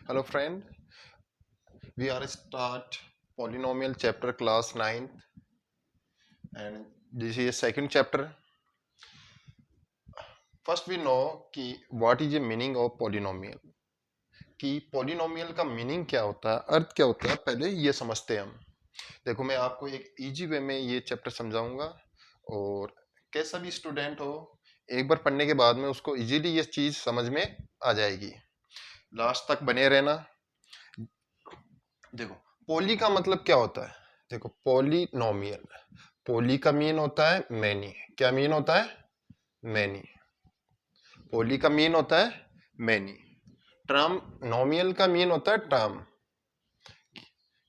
Hello friend, we are start polynomial chapter class 9th and this is second chapter. First we know कि what is the meaning of polynomial, कि polynomial का meaning क्या होता है, अर्थ क्या होता है, पहले ये समझते हैं हम। देखो मैं आपको एक इजी वे में ये चैप्टर समझाऊंगा और कैसा भी स्टूडेंट हो एक बार पढ़ने के बाद में उसको इजीली ये चीज समझ में आ जाएगी। लास्ट तक बने रहना। देखो पोली का मतलब क्या होता है, देखो पोलिनोमियल, पोली का मीन होता है मैनी। क्या मीन होता है? मैनी। पोली का मीन होता है मैनी। ट्राम नोमियल का मीन होता है ट्राम।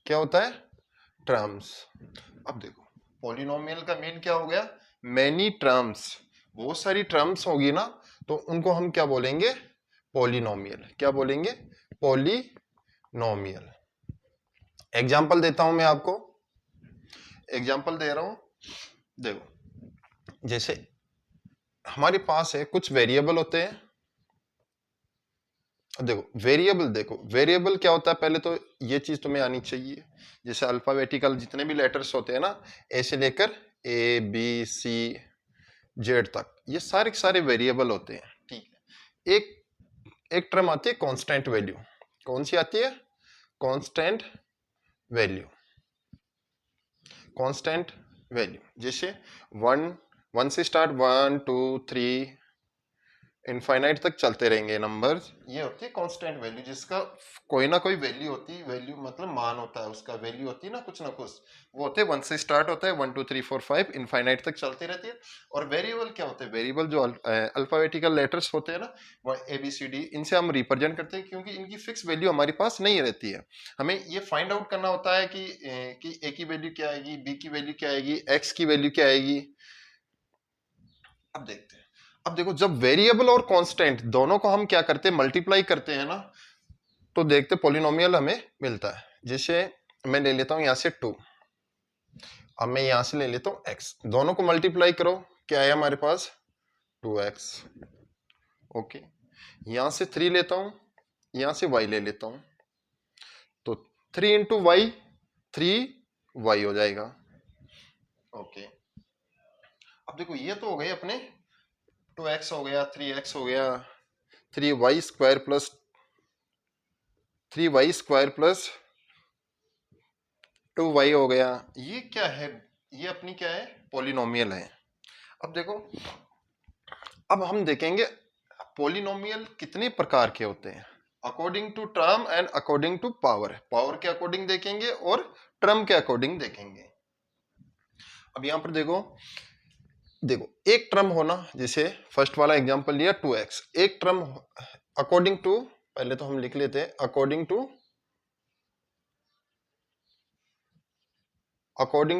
क्या होता है? ट्राम्स। अब देखो पोलिनोमियल का मीन क्या हो गया? Many trams. बहुत सारी ट्राम्स होगी ना, तो उनको हम क्या बोलेंगे? पोलिनोमियल। क्या बोलेंगे? पोलिनोमियल। एग्जाम्पल देता हूं मैं आपको, एग्जाम्पल दे रहा हूं। देखो जैसे हमारे पास है कुछ वेरिएबल होते हैं। देखो वेरिएबल, देखो वेरिएबल क्या होता है, पहले तो ये चीज तुम्हें आनी चाहिए। जैसे अल्फाबेटिकल जितने भी लेटर्स होते हैं ना, ए से लेकर ए बी सी जेड तक, ये सारे के सारे वेरिएबल होते हैं। ठीक है। एक एक टर्म आती है कांस्टेंट वैल्यू। कौन सी आती है? Constant value. कांस्टेंट वैल्यू जैसे वन, वन से स्टार्ट, 1 2 3 इनफाइनाइट तक चलते रहेंगे नंबर। ये होती है कांस्टेंट वैल्यू, जिसका कोई ना कोई वैल्यू होती है। वैल्यू मतलब मान होता है उसका, वैल्यू होती है ना कुछ ना कुछ। वो होते हैं वन से स्टार्ट होता है, 1 2 3 4 5 इनफाइनाइट तक चलती रहती है। और वेरिएबल क्या होते हैं? वेरिएबल जो अल्फाबेटिकल लेटर्स होते हैं ना, वो ए बी सी डी, इनसे हम रिप्रेजेंट करते हैं, क्योंकि इनकी फिक्स वैल्यू हमारे पास नहीं रहती है। हमें ये फाइंड आउट करना होता है कि ए की वैल्यू क्या आएगी, बी की वैल्यू क्या आएगी, एक्स की वैल्यू क्या आएगी। अब देखते हैं। अब देखो जब वेरिएबल और कांस्टेंट दोनों को हम क्या करते हैं? मल्टीप्लाई करते हैं ना, तो देखते पॉलिनोमियल हमें मिलता है। जैसे मैं ले लेता हूं यहां से 2, अब मैं यहां से ले लेता हूं x, दोनों को मल्टीप्लाई करो, क्या है हमारे पास? 2x। ओके, यहां से 3 लेता हूं, यहां से y ले लेता हूं, तो 3 इंटू वाई, 3y हो जाएगा। ओके, अब देखो ये तो हो गए अपने 2x हो गया, 3x हो गया, 3y² प्लस 2y हो गया। ये क्या है? ये अपनी क्या है? पॉलिनोमियल है। अब देखो, अब हम देखेंगे पॉलिनोमियल कितने प्रकार के होते हैं, according to term and according to power. Power के अकॉर्डिंग देखेंगे और टर्म के अकॉर्डिंग देखेंगे। अब यहां पर देखो, देखो एक टर्म होना, जैसे फर्स्ट वाला एग्जांपल लिया 2x, एक टर्म अकॉर्डिंग टू, पहले तो हम लिख लेते हैं अकॉर्डिंग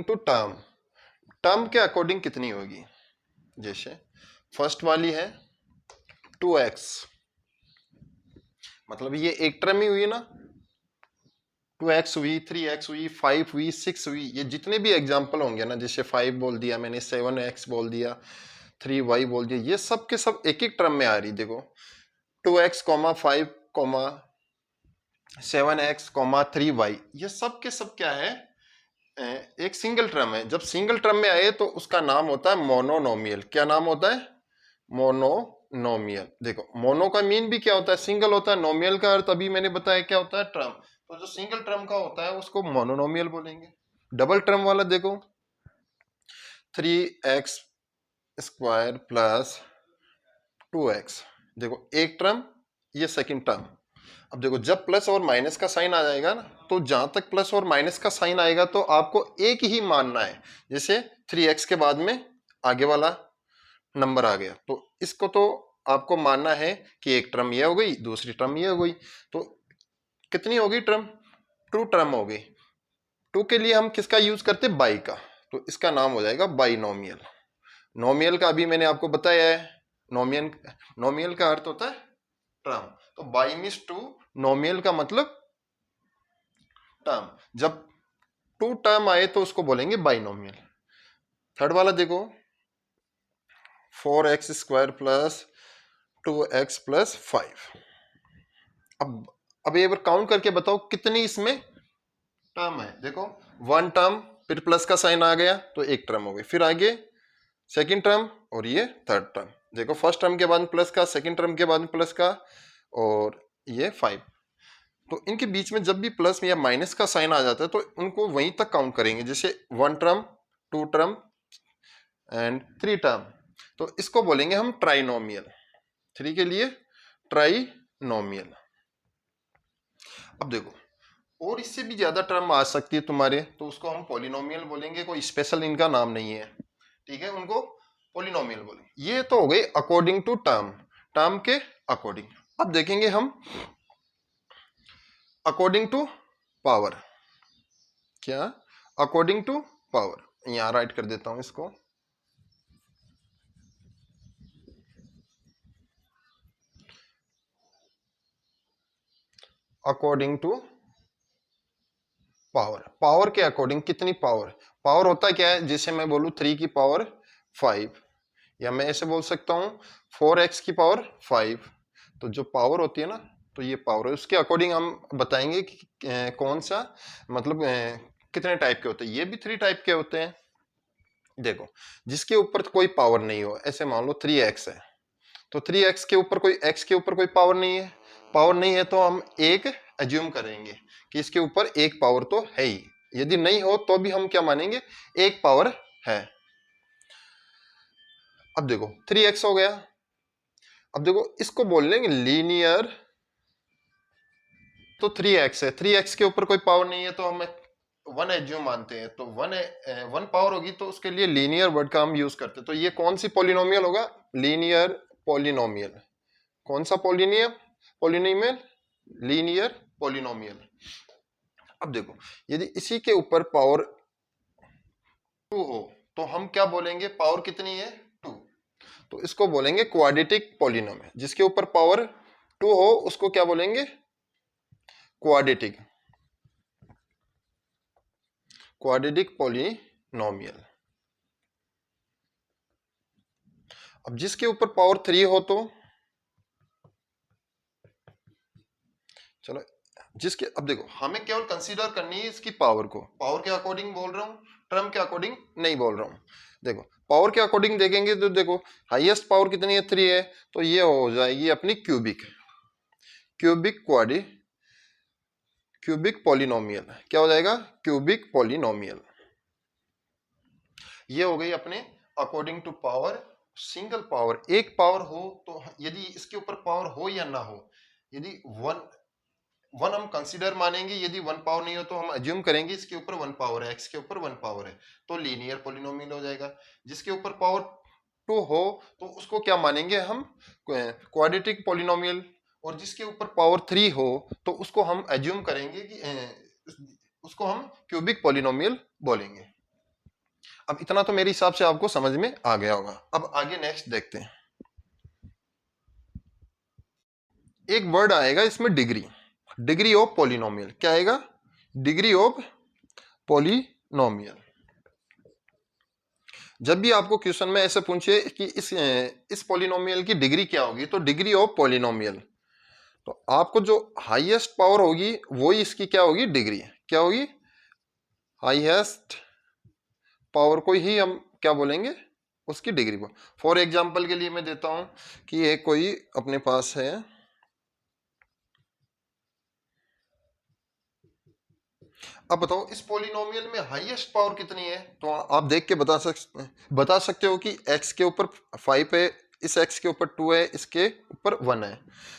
टू टर्म। टर्म के अकॉर्डिंग कितनी होगी? जैसे फर्स्ट वाली है 2x, मतलब ये एक टर्म ही हुई ना। 2x हुई, 3x हुई, 5 हुई, 6 हुई, ये जितने भी एग्जाम्पल होंगे ना, जैसे 5 बोल दिया मैंने, 7x बोल दिया, 3y बोल दिया, ये सब के सब एक एक टर्म में आ रही। देखो 2x, 5, 7x, 3y, ये सब के सब क्या है? एक सिंगल टर्म है। जब सिंगल टर्म में आए तो उसका नाम होता है मोनोनोमियल। क्या नाम होता है? मोनोनोमियल। देखो मोनो का मीन भी क्या होता है? सिंगल होता है। नोमियल का अर्थ अभी मैंने बताया क्या होता है? टर्म। तो जो सिंगल टर्म का होता है उसको मोनोनोमियल बोलेंगे। डबल टर्म वाला देखो 3x² प्लस 2x, देखो एक टर्म, ये सेकंड टर्म। अब देखो जब प्लस और माइनस का साइन आ जाएगा ना, तो जहां तक प्लस और माइनस का साइन आएगा तो आपको एक ही मानना है। जैसे 3x के बाद में आगे वाला नंबर आ गया, तो इसको तो आपको मानना है कि एक टर्म ये हो गई, दूसरी टर्म ये हो गई। तो कितनी होगी टर्म? 2 टर्म हो गई। 2 के लिए हम किसका यूज करते हैं? बाई का। तो इसका नाम हो जाएगा बाइनोमियल। नोमियल का अभी मैंने आपको बताया है। नोमियल, नोमियल का अर्थ होता है टर्म। तो बाई मीन्स 2, नोमियल का मतलब टर्म। जब 2 टर्म आए तो उसको बोलेंगे बाइनोमियल। थर्ड वाला देखो 4x² प्लस 2x प्लस 5। अब अब एक बार काउंट करके बताओ कितनी इसमें टर्म है। देखो 1 टर्म, फिर प्लस का साइन आ गया तो एक टर्म हो गई, फिर आगे सेकंड टर्म और ये थर्ड टर्म। देखो फर्स्ट टर्म के बाद में प्लस का, सेकंड टर्म के बाद में प्लस का, और ये 5। तो इनके बीच में जब भी प्लस या माइनस का साइन आ जाता है तो उनको वहीं तक काउंट करेंगे, जैसे 1 टर्म, 2 टर्म एंड 3 टर्म। तो इसको बोलेंगे हम ट्राइनोमियल। 3 के लिए ट्राइनोमियल। अब देखो और इससे भी ज्यादा टर्म आ सकती है तुम्हारे, तो उसको हम पॉलिनोमियल बोलेंगे, कोई स्पेशल इनका नाम नहीं है, ठीक है, उनको पॉलिनोमियल बोलेंगे। ये तो हो गई अकॉर्डिंग टू टर्म, टर्म के अकॉर्डिंग। अब देखेंगे हम अकॉर्डिंग टू पावर। क्या? According to power. यहां राइट कर देता हूं इसको। अकॉर्डिंग टू पावर, पावर के अकॉर्डिंग कितनी पावर। पावर होता क्या है, जैसे मैं बोलूं 3 की पावर 5, या मैं ऐसे बोल सकता हूं 4x की पावर 5। तो जो पावर होती है ना, तो ये पावर है, उसके अकॉर्डिंग हम बताएंगे कि कौन सा, मतलब कितने टाइप के होते हैं। ये भी 3 टाइप के होते हैं। देखो जिसके ऊपर कोई पावर नहीं हो, ऐसे मान लो 3x है, तो 3x के ऊपर कोई, x के ऊपर कोई पावर नहीं है। पावर नहीं है तो हम एक एज्यूम करेंगे कि इसके ऊपर एक पावर तो है ही। यदि नहीं हो तो भी हम क्या मानेंगे, एक पावर है। अब देखो 3x हो गया। अब देखो इसको बोल लेंगे लीनियर। तो 3x है, 3x के ऊपर कोई पावर नहीं है तो हम 1 एज्यूम मानते हैं। तो 1 पावर होगी तो उसके लिए लीनियर वर्ड का हम यूज करते हैं। तो ये कौन सी पॉलिनोमियल होगा, लीनियर पॉलिनोमियल। कौन सा पॉलिनियम पॉलिनोमियल, लीनियर पॉलिनोमियल। अब देखो यदि इसी के ऊपर पावर 2 हो तो हम क्या बोलेंगे, पावर कितनी है 2, तो इसको बोलेंगे क्वाड्रेटिक पॉलिनोमियल। जिसके ऊपर पावर 2 हो उसको क्या बोलेंगे, क्वाड्रेटिक, क्वाड्रेटिक पॉलिनोमियल। अब जिसके ऊपर पावर 3 हो तो चलो जिसके, अब देखो हमें केवल कंसीडर करनी है इसकी पावर को। पावर के अकॉर्डिंग बोल रहा हूं, टर्म के अकॉर्डिंग नहीं बोल रहा हूं। देखो पावर के अकॉर्डिंग देखेंगे तो देखो हाईएस्ट पावर कितनी है, 3 है, तो ये हो जाएगी अपनी क्यूबिक, क्यूबिक क्वाड्री, क्यूबिक पॉलिनोमियल। क्या हो जाएगा, क्यूबिक पॉलिनोमियल। ये हो गई अपने according to power. Single power, एक पावर हो तो, यदि इसके ऊपर पावर हो या ना हो, यदि वन हम कंसीडर मानेंगे, यदि 1 पावर नहीं हो तो हम अज्यूम करेंगे इसके ऊपर 1 पावर है, एक्स के ऊपर 1 पावर है, तो लीनियर पॉलिनोमियल हो जाएगा। जिसके ऊपर पावर 2 हो तो उसको क्या मानेंगे हम, क्वाड्रेटिक पॉलिनोमियल। और जिसके ऊपर पावर 3 हो तो उसको हम अज्यूम करेंगे कि उसको हम क्यूबिक पॉलिनोमियल बोलेंगे। अब इतना तो मेरे हिसाब से आपको समझ में आ गया होगा। अब आगे नेक्स्ट देखते हैं। एक वर्ड आएगा इसमें डिग्री, डिग्री ऑफ पॉलिनोमियल। क्या आएगा, डिग्री ऑफ पॉलिनोमियल। जब भी आपको क्वेश्चन में ऐसे पूछे कि इस पॉलिनोमियल की डिग्री क्या होगी, तो डिग्री ऑफ पॉलिनोमियल, तो आपको जो हाईएस्ट पावर होगी वही इसकी क्या होगी, डिग्री। क्या होगी, हाईएस्ट पावर को ही हम क्या बोलेंगे, उसकी डिग्री को। फॉर एग्जांपल के लिए मैं देता हूं कि ये कोई अपने पास है, अब बताओ इस पॉलिनोमियल में हाईएस्ट पावर कितनी है। तो आप देख के बता सकते हो कि x के ऊपर 5 है, इस x के ऊपर 2 है, इसके ऊपर 1 है।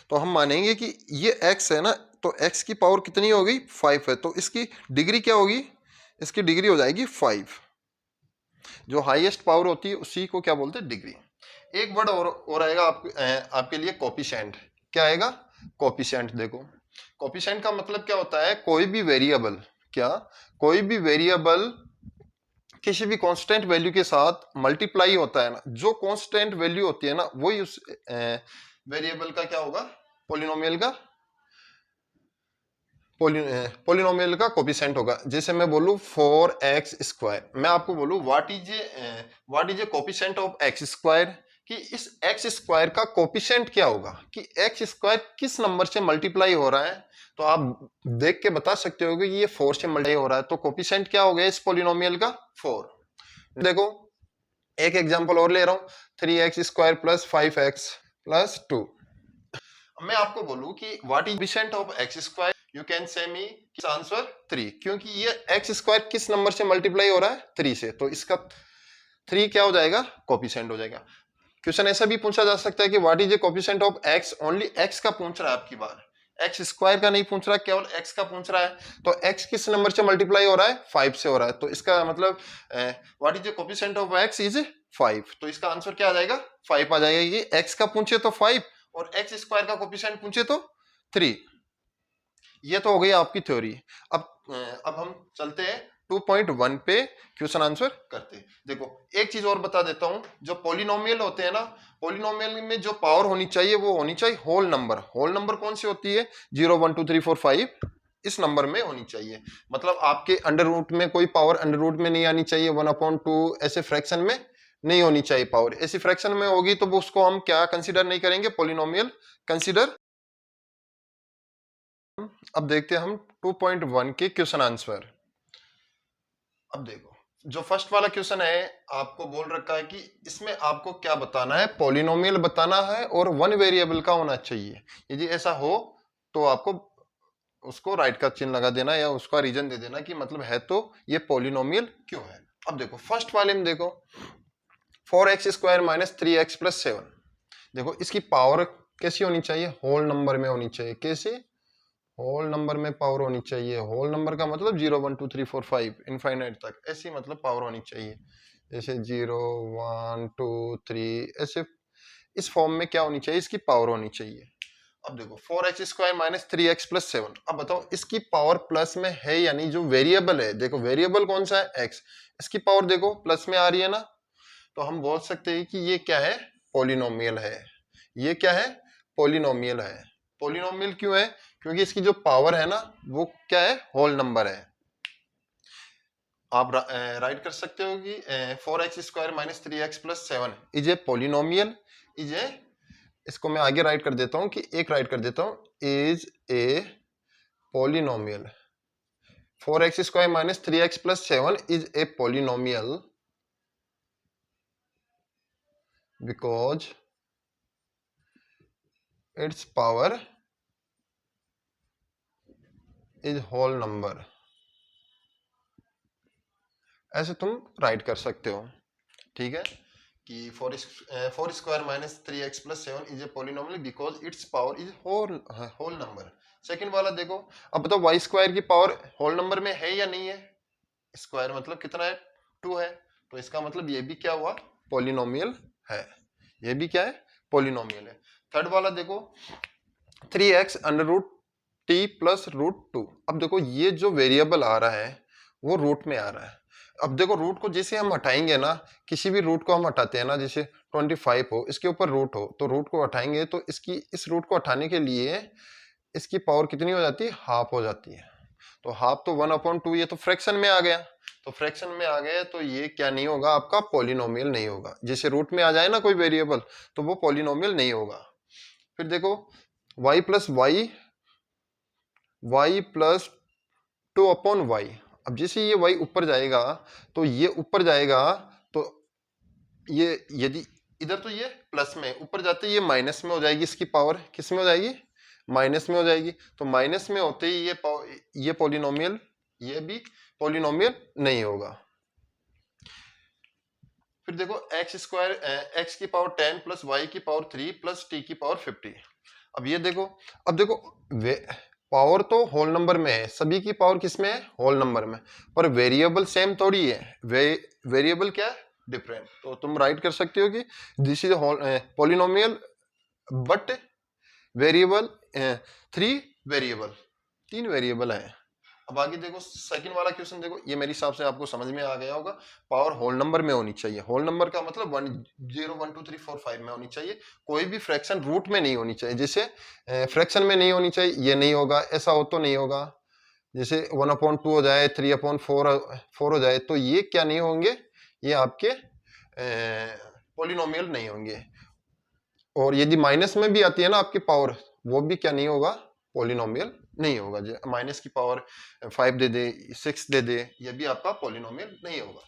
तो हम मानेंगे कि ये x है ना, तो x की पावर कितनी होगी, 5 है, तो इसकी डिग्री क्या होगी, इसकी डिग्री हो जाएगी 5। जो हाईएस्ट पावर होती है उसी को क्या बोलते हैं, डिग्री। एक वर्ड और आएगा आपके लिए, कोफिशिएंट। क्या आएगा, कोफिशिएंट। देखो कोफिशिएंट का मतलब क्या होता है, कोई भी वेरिएबल, क्या, कोई भी वेरिएबल किसी भी कांस्टेंट वैल्यू के साथ मल्टीप्लाई होता है ना, जो कांस्टेंट वैल्यू होती है ना वही उस वेरिएबल का क्या होगा, पॉलिनोमियल का पॉलिनोमियल का कोफिशिएंट होगा। जैसे मैं बोलूं 4x², मैं आपको बोलूं what is a coefficient of x², कि इस x² का कोफिशिएंट क्या होगा, कि x² किस नंबर से मल्टीप्लाई हो रहा है तो आप देख के बता सकते हो कि ये 4 से मल्टीप्लाई हो रहा है, तो कोफिशिएंट क्या हो गया इस पोलिनोमियल का 4। देखो एक एग्जांपल और ले रहा हूं, 3x² प्लस 5x प्लस 2। मैं आपको बोलूं कि what is coefficient of x², you can say me answer 3, क्योंकि ये x² किस नंबर से मल्टीप्लाई हो रहा है 3 से, तो इसका 3 क्या हो जाएगा कोफिशिएंट हो जाएगा। क्वेश्चन ऐसा भी पूछा जा सकता है कि what is the coefficient of x, only x का पूछ रहा है आपकी बार, x² का नहीं पूछ रहा, केवल x का पूछ रहा है। तो x किस नंबर से मल्टीप्लाई हो रहा है 5 से हो रहा है, तो इसका मतलब what is the coefficient of x is 5, तो इसका आंसर क्या आ जाएगा 5 आ जाएगा। ये x का पूछे तो 5 और x² का कोफिशिएंट पूछे तो 3। ये तो हो गई आपकी थ्योरी। अब हम चलते हैं 2.1 पे क्वेश्चन आंसर करते हैं। देखो एक चीज और बता देता हूं, जो पॉलिनोमियल होते हैं ना, पॉलिनोमियल में जो पावर होनी चाहिए वो होनी चाहिए होल नंबर। होल नंबर कौन सी होती है 0 1 2 3 4 5, इस नंबर में होनी चाहिए। मतलब आपके अंडर रूट में कोई पावर अंडर रूट में नहीं आनी चाहिए, 1/2 ऐसे फ्रैक्शन में नहीं होनी चाहिए पावर। ऐसी फ्रैक्शन में होगी तो उसको हम क्या कंसीडर नहीं करेंगे, पॉलिनोमियल कंसीडर। अब देखते हैं हम 2.1 के क्वेश्चन आंसर। अब देखो जो फर्स्ट वाला क्वेश्चन है आपको बोल रखा है कि इसमें आपको क्या बताना है, पॉलिनोमियल बताना है और 1 वेरिएबल का होना चाहिए। यदि ऐसा हो तो आपको उसको राइट का चिन्ह लगा देना या उसका रीजन दे देना कि मतलब है तो ये पॉलिनोमियल क्यों है। अब देखो फर्स्ट वाले में देखो 4x² माइनस 3x प्लस 7। देखो इसकी पावर कैसी होनी चाहिए, होल नंबर में होनी चाहिए। कैसे, होल नंबर में पावर होनी चाहिए। होल नंबर का मतलब 0 1 2 3 4 5 इनफाइनाइट तक, ऐसी मतलब पावर होनी चाहिए। जैसे 0 1 2 3 ऐसे इस फॉर्म में क्या होनी चाहिए, इसकी पावर होनी चाहिए। अब देखो 4x² माइनस 3x प्लस 7। अब बताओ इसकी पावर प्लस में है या नहीं, जो वेरिएबल है, देखो वेरिएबल कौन सा है x, इसकी पावर देखो प्लस में आ रही है ना, तो हम बोल सकते हैं कि ये क्या है पॉलिनोमियल है। ये क्या है पॉलिनोमियल है। पॉलिनोमियल क्यों है, क्योंकि इसकी जो पावर है ना वो क्या है होल नंबर है। आप राइट कर सकते हो कि 4x² minus 3x plus 7 is a polynomial, is a, इसको मैं आगे राइट कर देता हूं कि एक राइट कर देता हूं, is a polynomial. 4x² minus 3x plus 7 is a polynomial because its power is whole number। ऐसे तुम राइट कर सकते हो, ठीक है, कि 4 minus 3x plus 7 is a polynomial because its power is whole number. Second वाला देखो, अब बताओ y² की पावर होल नंबर में है या नहीं है, स्क्वायर मतलब कितना है 2 है, तो इसका मतलब ये भी क्या हुआ पॉलिनोमियल है। ये भी क्या है पॉलिनोमियल है। थर्ड वाला देखो 3x under root T plus √2। अब देखो ये जो वेरिएबल आ रहा है वो रूट में आ रहा है। अब देखो रूट को जैसे हम हटाएंगे ना, किसी भी रूट को हम हटाते हैं ना, जैसे 25 हो इसके ऊपर रूट हो तो रूट को हटाएंगे तो इसकी इस रूट को हटाने के लिए इसकी पावर कितनी हो जाती है, हाफ हो जाती है। तो हाफ तो 1/2, ये तो फ्रैक्शन में आ गया, तो फ्रैक्शन में आ गया तो ये क्या नहीं होगा आपका पॉलिनोमियल नहीं होगा। जैसे रूट में आ जाए ना कोई वेरिएबल तो वो पॉलिनोमियल नहीं होगा। फिर देखो y plus y plus 2/y। अब जैसे ये y ऊपर जाएगा तो ये ऊपर जाएगा, तो ये यदि इधर तो ये प्लस में, ऊपर जाते ये माइनस में हो जाएगी, इसकी पावर किस में हो जाएगी माइनस में हो जाएगी। तो माइनस में होते ही ये पॉलिनोमियल, ये भी पॉलिनोमियल नहीं होगा। फिर देखो x की पावर 10 प्लस y की पावर 3 प्लस t की पावर 50। अब ये देखो, अब देखो पावर तो होल नंबर में है, सभी की पावर किस में है होल नंबर में, पर वेरिएबल सेम थोड़ी है, वेरिएबल क्या है डिफरेंट। तो तुम राइट कर सकते हो कि this is polynomial but variable 3 variable है। अब आगे देखो सेकंड वाला क्वेश्चन देखो, ये मेरे हिसाब से आपको समझ में आ गया होगा। पावर होल नंबर में होनी चाहिए, होल नंबर का मतलब 0 1 2 3 4 5 में होनी चाहिए, कोई भी फ्रैक्शन रूट में नहीं होनी चाहिए। जैसे फ्रैक्शन में नहीं होनी चाहिए, ये नहीं होगा, ऐसा हो तो नहीं होगा। जैसे 1/2 हो जाए, 3/4 हो जाए, तो ये क्या नहीं होंगे, ये आपके पॉलिनोमियल नहीं होंगे। और यदि माइनस में भी आती है ना आपकी पावर, वो भी क्या नहीं होगा पॉलिनोमियल नहीं होगा। जो माइनस की पावर 5 दे दे, 6 दे दे, ये भी आपका पॉलिनोमियल नहीं होगा।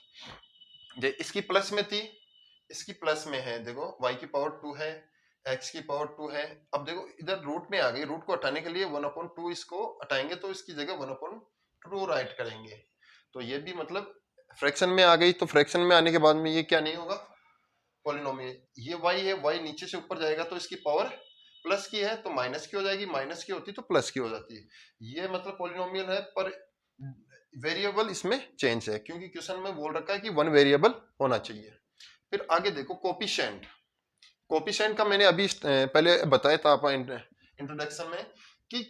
जो इसकी प्लस में थी, इसकी प्लस में है, देखो y की पावर 2 है, x की पावर 2 है। अब देखो इधर रूट में आ गई, रूट को हटाने के लिए 1/2 इसको हटाएंगे तो इसकी जगह 1/2 राइट करेंगे। तो ये भी मतलब फ्रैक्शन में आ गई, तो फ्रैक्शन में आने के बाद में ये क्या नहीं होगा, पॉलिनोमियल। ये y है, y नीचे से ऊपर जाएगा तो इसकी पावर प्लस की है तो माइनस की हो जाएगी, माइनस की होती तो प्लस की हो जाती है। ये मतलब पॉलिनोमियल है, पर वेरिएबल इसमें चेंज है, क्योंकि क्वेश्चन में बोल रखा है कि 1 वेरिएबल होना चाहिए। फिर आगे देखो कोफिशिएंट। कोफिशिएंट का मैंने अभी पहले बताया था आप इंट्रोडक्शन में कि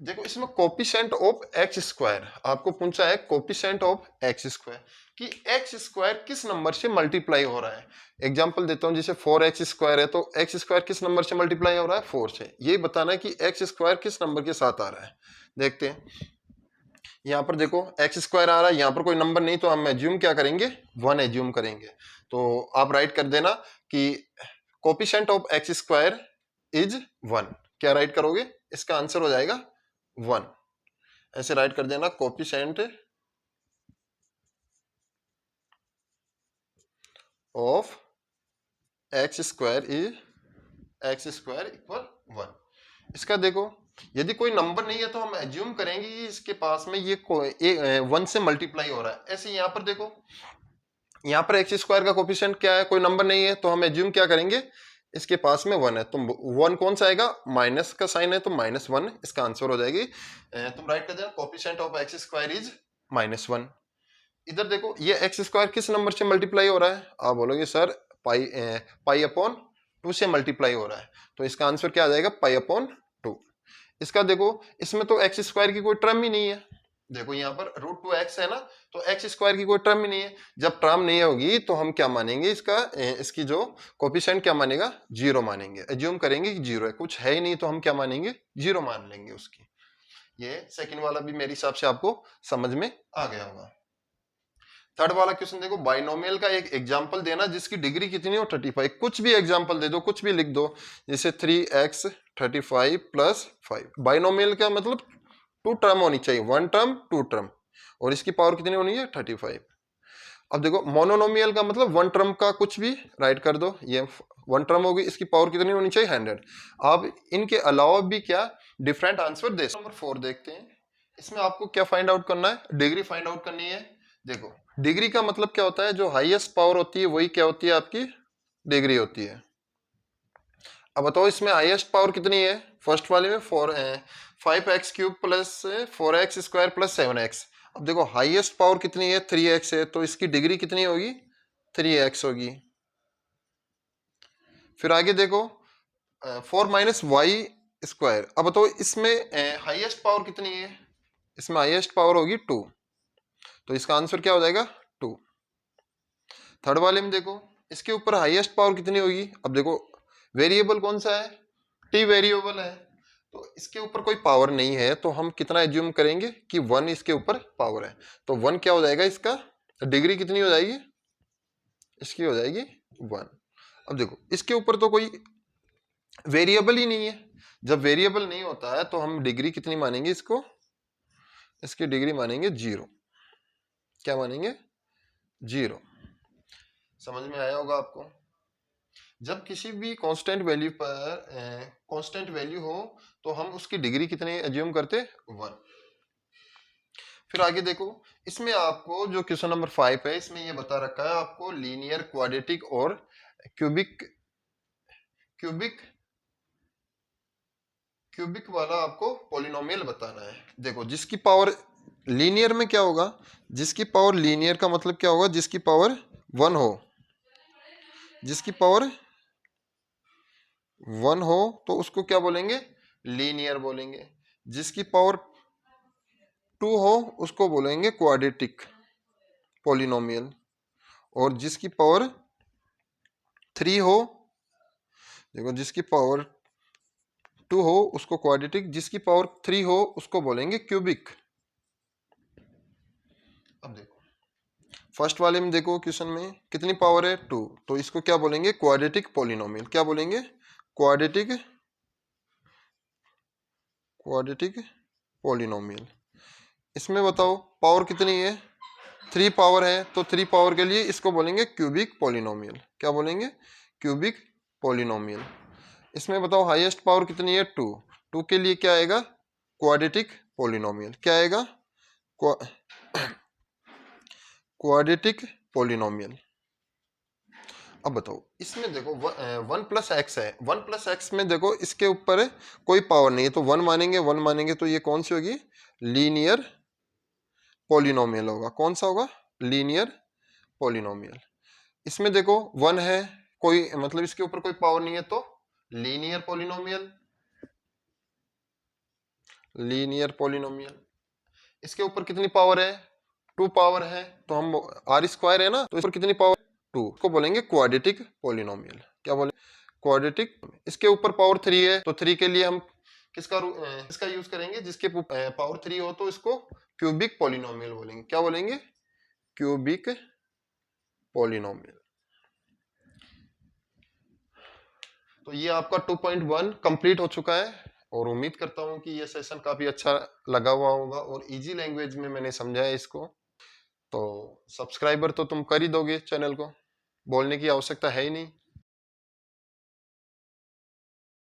देखो इसमें कोफिशिएंट ऑफ एक्स स्क्वायर आपको पूछा है, कोफिशिएंट ऑफ एक्स स्क्वायर कि एक्स स्क्वायर किस नंबर से मल्टीप्लाई हो रहा है। एग्जांपल देता हूं, जैसे 4x स्क्वायर है तो एक्स स्क्वायर किस नंबर से मल्टीप्लाई हो रहा है, 4 से। यही बताना है कि एक्स स्क्वायर किस नंबर के साथ आ रहा है। देखते हैं, यहाँ पर देखो एक्स स्क्वायर आ रहा है, यहाँ पर कोई नंबर नहीं तो हम एज्यूम क्या करेंगे, 1 एज्यूम करेंगे। तो आप राइट कर देना कि coefficient of x square is 1। क्या राइट करोगे, इसका आंसर हो जाएगा 1। ऐसे राइट कर देना, coefficient of x square is x square equal 1। इसका देखो यदि कोई नंबर नहीं है तो हम एज्यूम करेंगे कि इसके पास में ये 1 से मल्टीप्लाई हो रहा है। ऐसे यहाँ पर देखो, यहाँ पर एक्स स्क्वायर का कोफिशिएंट क्या है, कोई नंबर नहीं है तो हम एज्यूम क्या करेंगे, इसके पास में 1 है तो 1 कौन सा आएगा, माइनस का साइन है तो -1 इसका आंसर हो जाएगी। तुम राइट कर देना coefficient of x square is -1। इधर देखो ये एक्स स्क्वायर किस नंबर से मल्टीप्लाई हो रहा है, आप बोलोगे सर पाई/2 से मल्टीप्लाई हो रहा है, तो इसका आंसर क्या आ जाएगा, पाई/2। इसका देखो इसमें तो एक्स स्क्वायर की कोई टर्म ही नहीं है। देखो यहाँ पर √2x है ना, तो एक्स स्क्वायर की कोई टर्म ही नहीं है। जब टर्म नहीं होगी तो हम क्या मानेंगे, इसका इसकी जो कोफिशिएंट क्या मानेगा, 0 मानेंगे। एज्यूम करेंगे कि 0 है, कुछ है ही नहीं तो हम क्या मानेंगे, 0 मान लेंगे उसकी। ये सेकंड वाला भी मेरे हिसाब से आपको समझ में आ गया होगा। थर्ड वाला क्वेश्चन देखो, बाइनोमियल का एक एग्जांपल देना जिसकी डिग्री कितनी हो, 35। कुछ भी एग्जांपल दे दो, कुछ भी लिख दो, जैसे 3x 35 + 5। बाइनोमियल का मतलब 2 टर्म होनी चाहिए, 1 टर्म 2 टर्म, और इसकी पावर कितनी होनी है, 35। अब देखो मोनोनोमियल का मतलब 1 टर्म का कुछ भी राइट कर दो, ये 1 टर्म होगी, इसकी पावर कितनी होनी चाहिए, 100। अब इनके अलावा भी क्या डिफरेंट आंसर दे। नंबर 4 देखते हैं, इसमें आपको क्या फाइंड आउट करना है, डिग्री फाइंड आउट करनी है। देखो डिग्री का मतलब क्या होता है, जो हाईएस्ट पावर होती है वही क्या होती है, आपकी डिग्री होती है। अब बताओ इसमें हाईएस्ट पावर कितनी है, फर्स्ट वाले में 5x³ + 4x² + 7x। अब देखो हाईएस्ट पावर कितनी है, 3x है, तो इसकी डिग्री कितनी होगी, 3x होगी। फिर आगे देखो 4 - y²। अब बताओ इसमें हाईएस्ट पावर कितनी है, इसमें हाईएस्ट पावर होगी 2, तो इसका आंसर क्या हो जाएगा, 2। थर्ड वाले में देखो इसके ऊपर हाईएस्ट पावर कितनी होगी। अब देखो वेरिएबल कौन सा है, टी वेरिएबल है, तो इसके ऊपर कोई पावर नहीं है तो हम कितना एज्यूम करेंगे कि 1 इसके ऊपर पावर है, तो 1 क्या हो जाएगा, इसका डिग्री कितनी हो जाएगी, इसकी हो जाएगी 1। अब देखो इसके ऊपर तो कोई वेरिएबल ही नहीं है, जब वेरिएबल नहीं होता है तो हम डिग्री कितनी मानेंगे इसको, इसकी डिग्री मानेंगे 0। क्या मानेंगे, 0। समझ में आया होगा आपको। जब किसी भी कांस्टेंट वैल्यू पर कांस्टेंट वैल्यू हो तो हम उसकी डिग्री कितनी एज्यूम करते, 1। फिर आगे देखो इसमें आपको जो क्वेश्चन नंबर 5 है, इसमें ये बता रखा है आपको लीनियर, क्वाड्रेटिक और क्यूबिक क्यूबिक क्यूबिक वाला आपको पॉलिनोमियल बताना है। देखो जिसकी पावर लीनियर में क्या होगा, जिसकी पावर लीनियर का मतलब क्या होगा, जिसकी पावर 1 हो, जिसकी पावर 1 हो तो उसको क्या बोलेंगे, लीनियर बोलेंगे। जिसकी पावर 2 हो उसको बोलेंगे क्वाड्रेटिक पॉलिनोमियल, और जिसकी पावर 3 हो, देखो जिसकी पावर 2 हो उसको क्वाड्रेटिक, जिसकी पावर 3 हो उसको बोलेंगे क्यूबिक। अब देखो फर्स्ट वाले में देखो क्वेश्चन में कितनी पावर है, 2, तो इसको क्या बोलेंगे, क्वाड्रेटिक पॉलिनोमियल। क्या बोलेंगे, क्वाड्रेटिक क्वाड्रेटिक पॉलिनोमियल। इसमें बताओ पावर कितनी है, 3 पावर है, तो 3 पावर के लिए इसको बोलेंगे क्यूबिक पॉलिनोमियल। क्या बोलेंगे, क्यूबिक पॉलिनोमियल। इसमें बताओ हाईएस्ट पावर कितनी है, 2, 2 के लिए क्या आएगा, क्वाड्रेटिक पॉलिनोमियल। क्या आएगा, क्वाड्रेटिक पॉलिनोमियल। अब बताओ इसमें देखो 1+x है, 1+x में देखो इसके ऊपर कोई पावर नहीं है, तो 1 मानेंगे, 1 मानेंगे, तो ये कौन सी होगी, लीनियर पॉलिनोमियल होगा। कौन सा होगा, लीनियर पॉलिनोमियल। इसमें देखो 1 है, कोई मतलब इसके ऊपर कोई पावर नहीं है, तो लीनियर पॉलिनोमियल, लीनियर पॉलिनोमियल। इसके ऊपर कितनी पावर है, 2 पावर है, तो हम r² है ना, तो इस पर कितनी पावर, 2 को बोलेंगे क्वाड्रेटिक पॉलिनोमियल। क्या बोले, क्वाड्रेटिक। इसके ऊपर पावर 3 है, तो 3 के लिए हम किसका यूज करेंगे, जिसके पावर 3 हो तो इसको क्यूबिक पॉलिनोमियल बोलेंगे। क्या बोलेंगे, क्यूबिक पॉलिनोमियल। तो ये आपका 2.1 कंप्लीट हो चुका है, और उम्मीद करता हूं कि ये सेशन काफी अच्छा लगा हुआ होगा और इजी लैंग्वेज में मैंने समझाया इसको। तो सब्सक्राइबर तो तुम कर ही दोगे चैनल को, बोलने की आवश्यकता है ही नहीं।